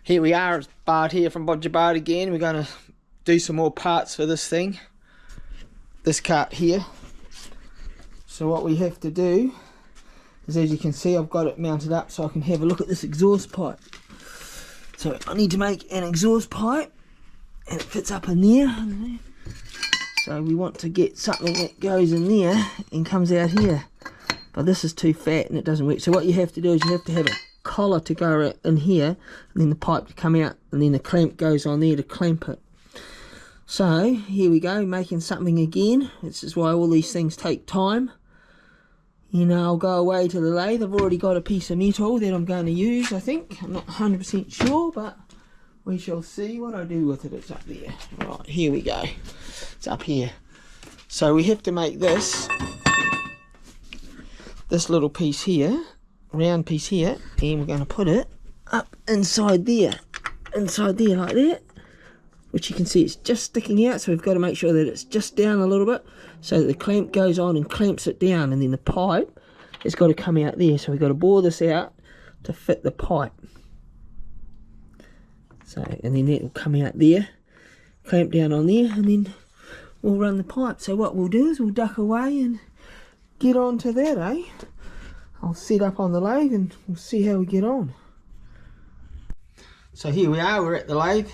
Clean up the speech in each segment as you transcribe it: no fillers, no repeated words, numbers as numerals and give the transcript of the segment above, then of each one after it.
Here we are, it's Bart here from Bodjabart again. We're going to do some more parts for this thing, this cart here. So what we have to do is, as you can see, I've got it mounted up so I can have a look at this exhaust pipe. So I need to make an exhaust pipe, and it fits up in there. So we want to get something that goes in there and comes out here. But this is too fat and it doesn't work. So what you have to do is you have to have a collar to go in here, and then the pipe to come out, and then the clamp goes on there to clamp it. So here we go, making something again. This is why all these things take time. You know, I'll go away to the lathe. I've already got a piece of metal that I'm going to use, I think. I'm not 100% sure, but we shall see what I do with it. It's up there. Right, here we go. It's up here. So we have to make this little piece here, round piece here, and we're going to put it up inside there like that, which you can see it's just sticking out, so we've got to make sure that it's just down a little bit so that the clamp goes on and clamps it down, and then the pipe has got to come out there, so we've got to bore this out to fit the pipe. So, and then it will come out there, clamp down on there, and then we'll run the pipe. So what we'll do is we'll duck away and get on to that, eh? I'll set up on the lathe and we'll see how we get on. So here we are, we're at the lathe.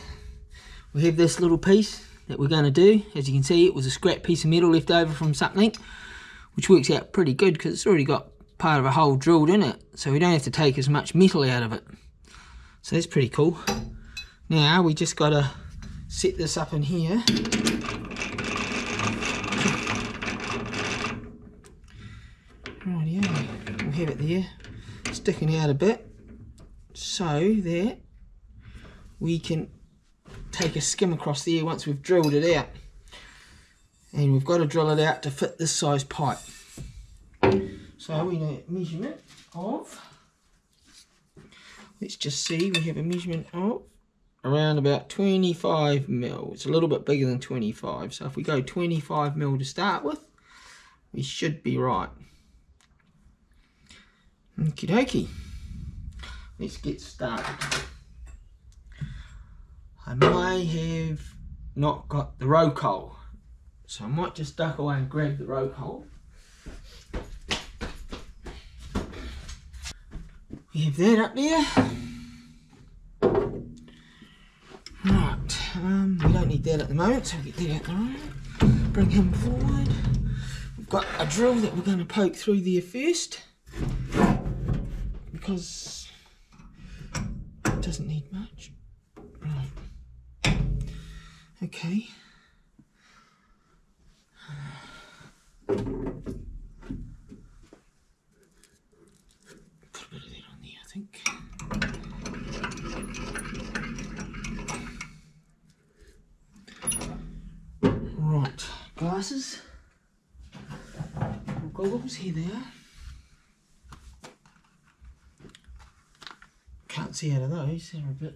We have this little piece that we're going to do. As you can see, it was a scrap piece of metal left over from something, which works out pretty good because it's already got part of a hole drilled in it, so we don't have to take as much metal out of it. So that's pretty cool. Now we just got to set this up in here. Rightio, we'll have it there, sticking out a bit, so that we can take a skim across there once we've drilled it out. And we've got to drill it out to fit this size pipe. So we need a measurement of, let's just see, we have a measurement of around about 25 mil. It's a little bit bigger than 25, so if we go 25 mil to start with, we should be right. Okie dokie, let's get started. I may have not got the roke hole, so I might just duck away and grab the roke hole. We have that up there. Right, we don't need that at the moment, so we'll get that out the room. Bring him forward. We've got a drill that we're going to poke through there first, because it doesn't need much. Right. Okay. Put a bit of that on there, I think. Right, glasses, goggles, here they are. Can't see out of those, they're a bit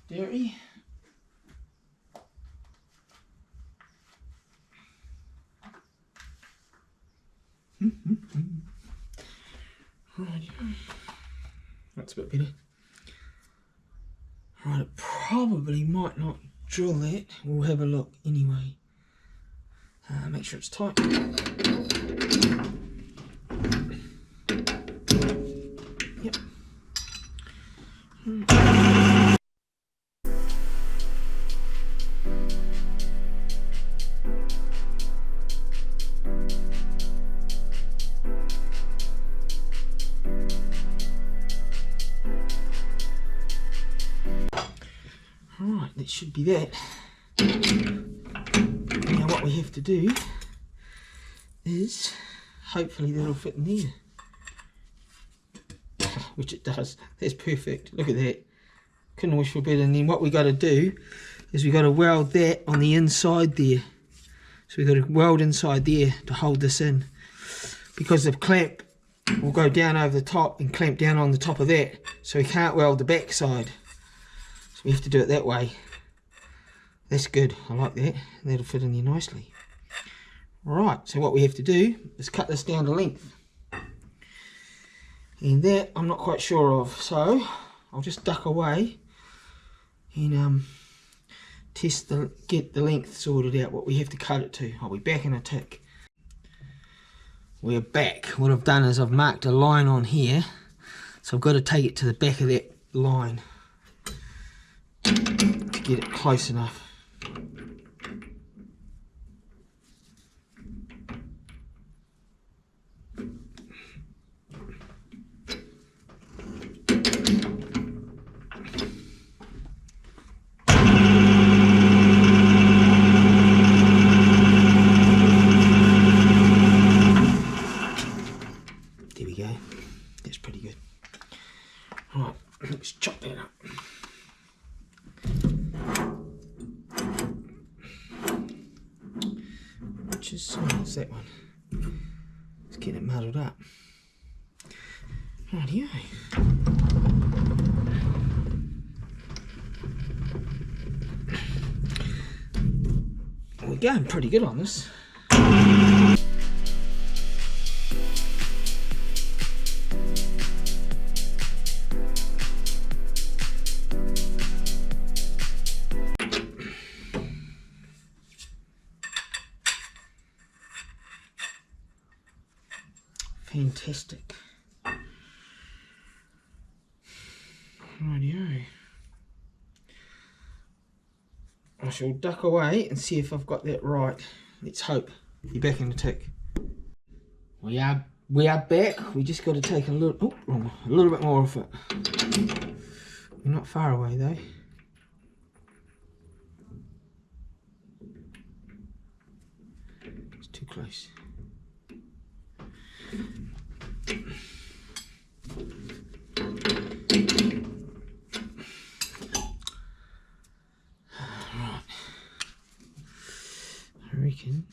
dirty. Right, that's a bit better. Right, it probably might not drill that. We'll have a look anyway. Make sure it's tight. Yep. Right, that should be that. Now what we have to do is, hopefully that'll fit in there. Which it does. That's perfect. Look at that. Couldn't wish for better. And then what we got to do is we got to weld that on the inside there. So we got to weld inside there to hold this in, because the clamp will go down over the top and clamp down on the top of that. So we can't weld the back side. So we have to do it that way. That's good. I like that. That'll fit in there nicely. Right, so what we have to do is cut this down to length. And that I'm not quite sure of, so I'll just duck away and get the length sorted out, what we have to cut it to. I'll be back in a tick. We're back. What I've done is I've marked a line on here, so I've got to take it to the back of that line to get it close enough. There we go. That's pretty good. Right, let's chop that up. Which is, what's that one? Let's get it muddled up. Rightio. We're going pretty good on this. Fantastic. Rightio. I shall duck away and see if I've got that right. Let's hope. Be back in a tick. We are back. We just got to take a little bit more of it. We're not far away though. It's too close. Right. I reckon.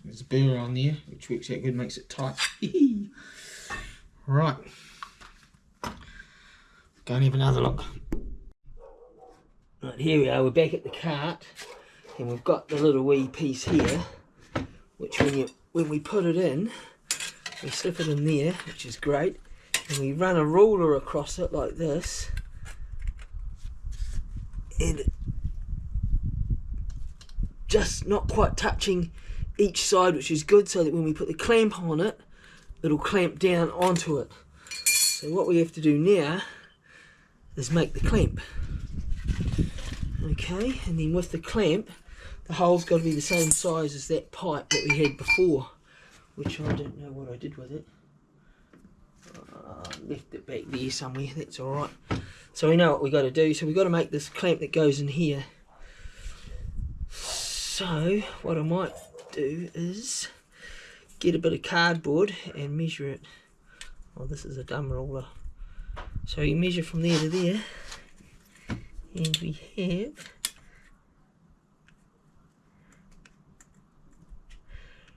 There's a burr on there, which works out good, makes it tight. Right. Go and have another look. Right, here we are, we're back at the cart, and we've got the little wee piece here, which when we put it in, we slip it in there, which is great, and we run a ruler across it like this, and just not quite touching each side, which is good, so that when we put the clamp on it, it'll clamp down onto it. So what we have to do now is make the clamp. Okay, and then with the clamp, the hole's got to be the same size as that pipe that we had before, which I don't know what I did with it. Left it back there somewhere, that's alright. So we know what we got to do, so we've got to make this clamp that goes in here. So what I might do is get a bit of cardboard and measure it. Oh, this is a dumb ruler. So you measure from there to there, and we have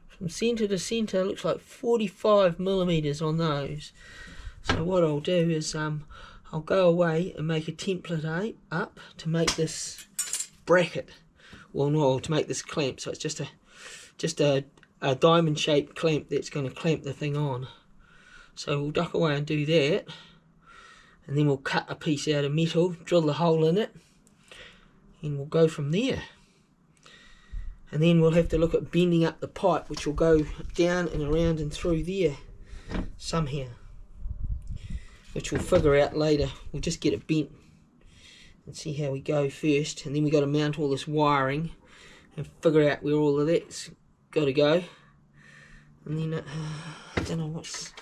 from centre to centre, looks like 45 millimeters on those. So what I'll do is I'll go away and make a template up to make this bracket. Well, no, to make this clamp. So it's just a diamond shaped clamp that's going to clamp the thing on. So we'll duck away and do that, and then we'll cut a piece out of metal, drill the hole in it, and we'll go from there. And then we'll have to look at bending up the pipe, which will go down and around and through there somehow, which we'll figure out later. We'll just get it bent and see how we go first, and then we've got to mount all this wiring and figure out where all of that's got to go, and then I don't know what's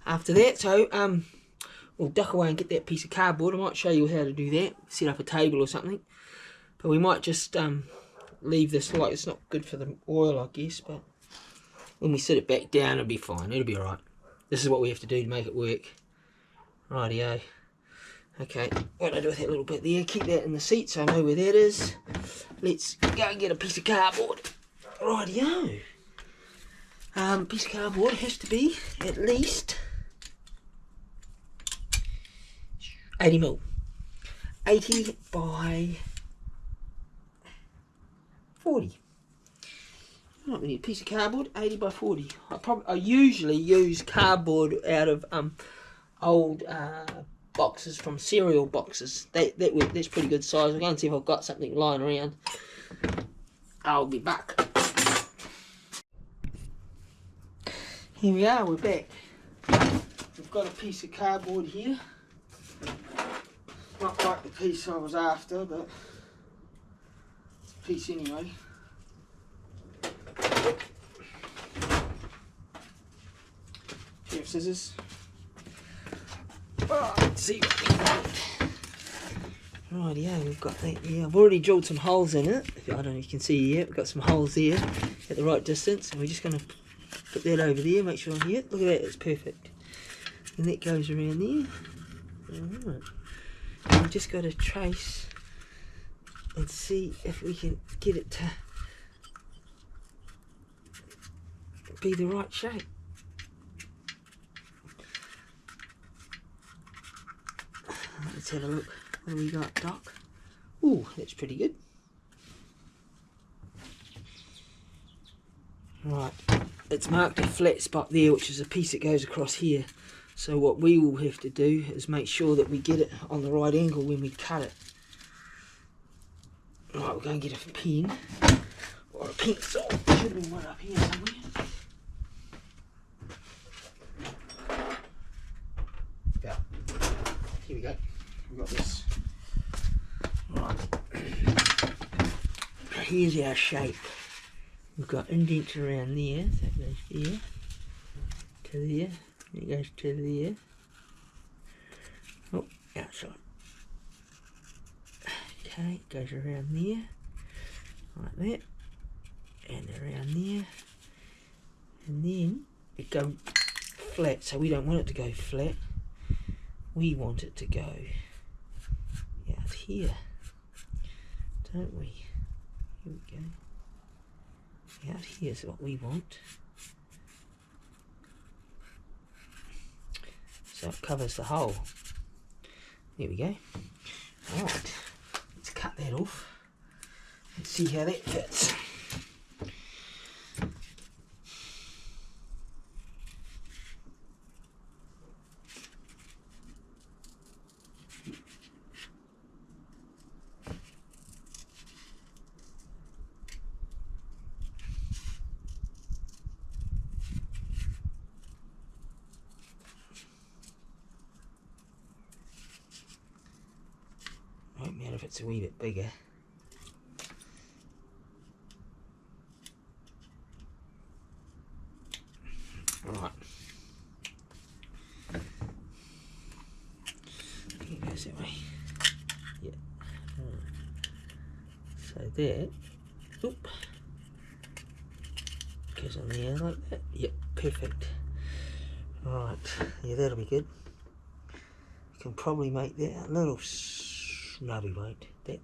after that. So we'll duck away and get that piece of cardboard. I might show you how to do that, set up a table or something, but we might just leave this like it's not good for the oil, I guess, but when we set it back down it'll be fine, it'll be alright. This is what we have to do to make it work. Rightio. Okay, what do I do with that little bit there? Keep that in the seat so I know where that is. Let's go and get a piece of cardboard. Rightio. Piece of cardboard has to be at least 80mm. 80 by 40. Right, we need a piece of cardboard, 80 by 40. I usually use cardboard out of old boxes from cereal boxes. That's pretty good size. I'll go and see if I've got something lying around. I'll be back. Here we are, we're back. We've got a piece of cardboard here. Not quite the piece I was after, but it's a piece anyway. Pair of scissors. Oh, let's see what we got. Rightio, we've got that there. I've already drilled some holes in it. I don't know if you can see yet. We've got some holes there at the right distance, and we're just going to put that over there, make sure I'm here. Look at that, it's perfect. And that goes around there. Alright. And we've just got to trace and see if we can get it to be the right shape. Let's have a look. What do we got, Doc? Ooh, that's pretty good. Right, it's marked a flat spot there, which is a piece that goes across here. So what we will have to do is make sure that we get it on the right angle when we cut it. Right, we'll go and get a pen or a pencil. There should be one up here somewhere. Yeah. Here we go. We've got this. Right. Here's our shape. We've got indents around there. So that goes there to there. It goes to there. Oh, outside. Okay, it goes around there. Like that. And around there. And then it goes flat. So we don't want it to go flat. We want it to go out here. Don't we? Here we go. Out here's what we want. So it covers the hole. There we go. Alright, let's cut that off and see how that fits. Won't matter if it's a wee bit bigger. Right. It goes that way. Yeah. So that, oop, goes on there like that. Yep, perfect. Right, yeah, that'll be good. We can probably make that a little. No, we won't. That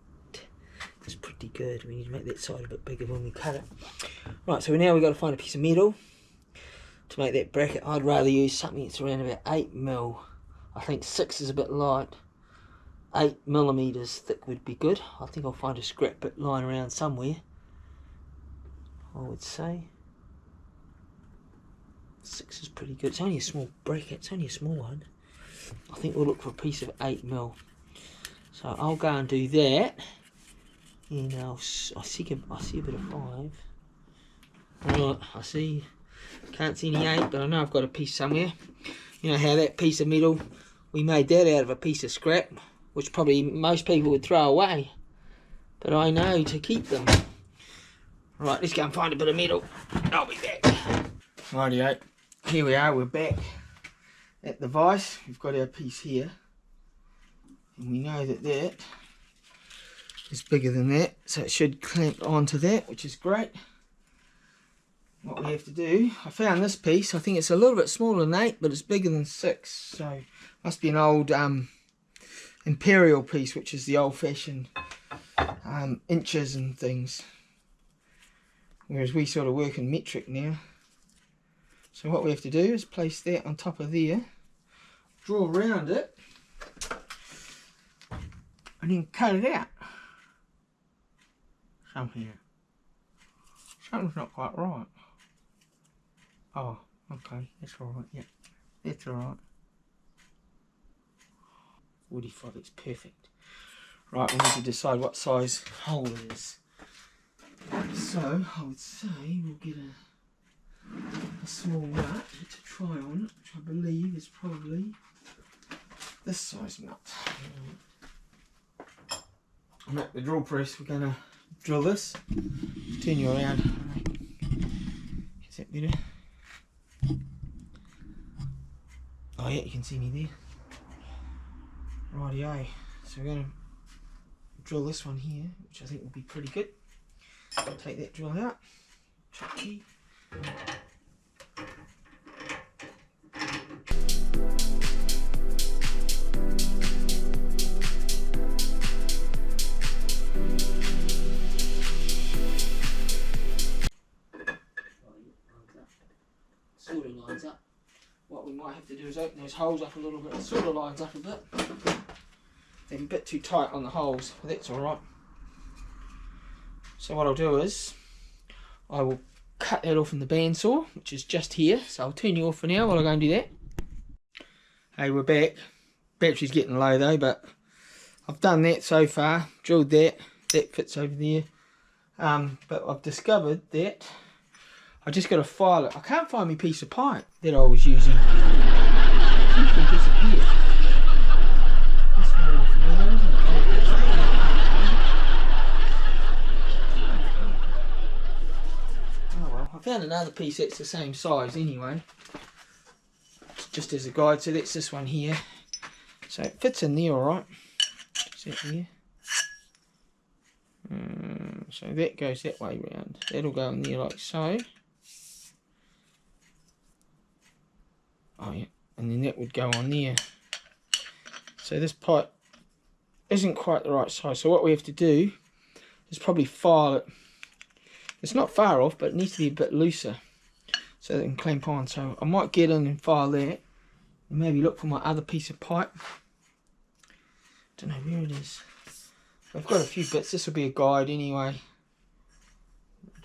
is pretty good. We need to make that side a bit bigger when we cut it. Right, so now we've got to find a piece of metal to make that bracket. I'd rather use something that's around about 8mm. I think 6 is a bit light. 8mm thick would be good. I think I'll find a scrap bit lying around somewhere. I would say 6 is pretty good. It's only a small bracket. It's only a small one. I think we'll look for a piece of 8mm. So I'll go and do that, and I see a bit of 5. Right, I see, can't see any 8, but I know I've got a piece somewhere. You know how that piece of metal, we made that out of a piece of scrap, which probably most people would throw away, but I know to keep them. Right, let's go and find a bit of metal. I'll be back. Rightio, here we are, we're back at the vise. We've got our piece here. And we know that that is bigger than that, so it should clamp onto that, which is great. What we have to do, I found this piece, I think it's a little bit smaller than 8, but it's bigger than 6, so must be an old imperial piece, which is the old-fashioned inches and things, whereas we sort of work in metric now. So what we have to do is place that on top of there, draw around it, and then cut it out. Something's not quite right. Oh, okay, that's alright, yeah, that's alright. 45, it's perfect. Right, we need to decide what size hole it is. So, I would say we'll get a small nut to try on, which I believe is probably this size nut. And at the drill press, we're going to drill this. Turn you around. Is that better? Oh yeah, you can see me there. Rightio. So we're going to drill this one here, which I think will be pretty good. I'll take that drill out. Chuck key. Sort of lines up. What we might have to do is open those holes up a little bit. It sort of lines up a bit. They're a bit too tight on the holes, but that's alright. So what I'll do is, I will cut that off in the bandsaw, which is just here. So I'll turn you off for now while I go and do that. Hey, we're back. Battery's getting low though, but I've done that so far. Drilled that. That fits over there. But I've discovered that I just got to file it. I can't find my piece of pipe that I was using. It seems to have disappeared. That's very familiar, isn't it? Oh well, I found another piece that's the same size anyway. Just as a guide, so that's this one here. So it fits in there alright. Is that there? So that goes that way round. That'll go in there like so. Oh yeah, and then that would go on there. So this pipe isn't quite the right size, so what we have to do is probably file it. It's not far off, but it needs to be a bit looser so that it can clamp on. So I might get in and file that and maybe look for my other piece of pipe. Don't know where it is. I've got a few bits. This will be a guide anyway.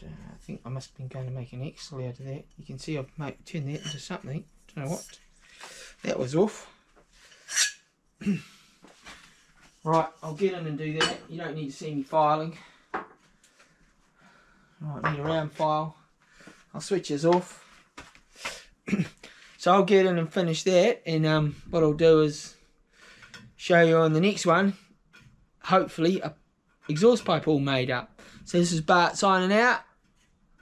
I think I must have been going to make an axle out of that. You can see I've turned that into something. Don't know what. That was off. Right, I'll get in and do that. You don't need to see me filing. Right, I need a round file. I'll switch this off. So I'll get in and finish that, and what I'll do is show you on the next one, hopefully, a exhaust pipe all made up. So this is Bart signing out.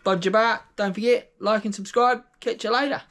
Bodjabart. Don't forget, like and subscribe. Catch you later.